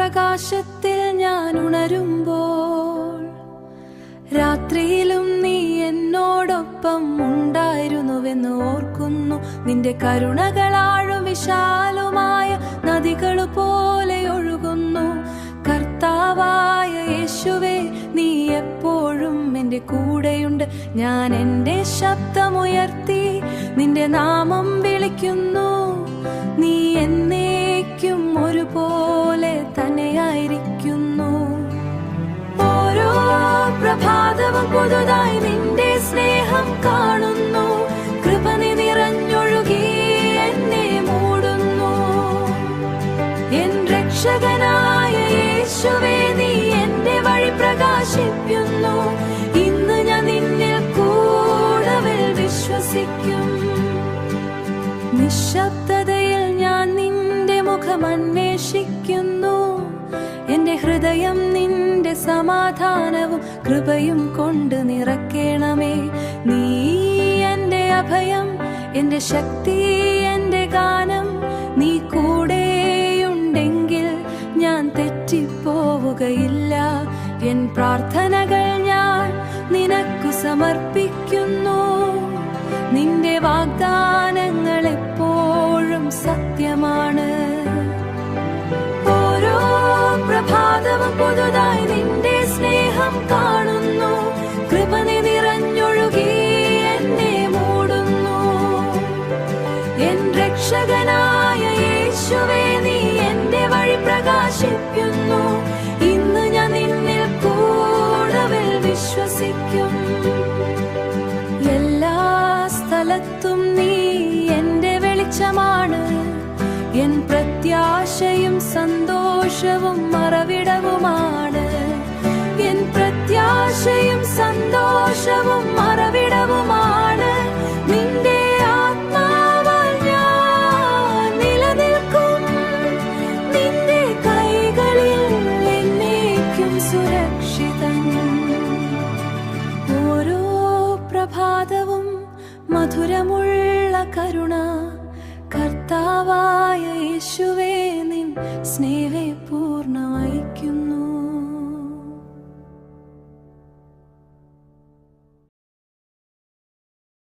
പ്രകാശത്തിൽ ഞാൻ ഉണരുമ്പോൾ, രാത്രിയിലും നീ എന്നോടൊപ്പം ഉണ്ടായിരുന്നുവെന്ന് ഓർക്കുന്നു. നിന്റെ കരുണകളാഴും വിശാലമായ നദികൾ പോലെ ഒഴുകുന്നു. കർത്താവായ യേശുവേ, നീ എപ്പോഴും എൻ്റെ കൂടെയുണ്ട്. ഞാൻ എൻ്റെ ശബ്ദമുയർത്തി നിന്റെ നാമം വിളിക്കുന്നു. നീ എന്നേക്കും ഒരുപോലെ തന്നെയായിരിക്കുന്നു. ഓരോ പ്രഭാതവും പുതുതായി നിന്റെ സ്നേഹം കാണുന്നു. കൃപ നിറഞ്ഞൊഴുകി എന്നെ മൂടുന്നു. എൻ രക്ഷകനായ യേശുവേ, നീ എന്റെ വഴി പ്രകാശിപ്പിക്കുന്നു. ഇന്ന് ഞാൻ നിന്നിൽ കൂടുതൽ വിശ്വസിക്കും. നിശബ്ദതയിൽ ഞാൻ നിന്റെ മുഖം അന്വേഷിക്കുന്നു. എന്റെ ഹൃദയം നിന്റെ സമാധാനവും കൃപയും കൊണ്ട് നിറയ്ക്കണമേ. നീ എന്റെ അഭയം, എന്റെ ശക്തി, എന്റെ ഗാനം. നീ കൂടെയുണ്ടെങ്കിൽ ഞാൻ തെറ്റിപ്പോവുകയില്ല. എൻ പ്രാർത്ഥനകൾ ഞാൻ നിനക്കു സമർപ്പിക്കുന്നു. നിന്റെ വാഗ്ദാനങ്ങൾ എപ്പോഴും സത്യമാണ്. ഓരോ പ്രഭാതവും പുതുതായി നിന്റെ സ്നേഹം കാണുന്നു. കൃപ നിറഞ്ഞൊഴുകി എന്നെ മൂടുന്നു. എൻ രക്ഷകനായ യേശുവേ, നീ എന്റെ വഴി പ്രകാശിപ്പിക്കുന്നു. ഇന്ന് ഞാൻ നിന്നിൽ കൂടുതൽ വിശ്വസിക്കും. എല്ലാ സ്ഥലത്തും നീ എന്റെ വെളിച്ചമാണ്. എൻ പ്രത്യാശയും സന്തോഷവും മറവിടവുമാണ്. എൻ പ്രത്യാശയും സന്തോഷവും മറവിടവുമാണ്. നിന്റെ ആത്മാവാൽ ഞാൻ നിലനിൽക്കും. നിന്റെ കൈകളിൽ എന്നേക്കും സുരക്ഷിതൻ. ഓരോ പ്രഭാതവും മധുരമുള്ള കരുണ. കർത്താവായ യേശുവേ, നിൻ സ്നേഹ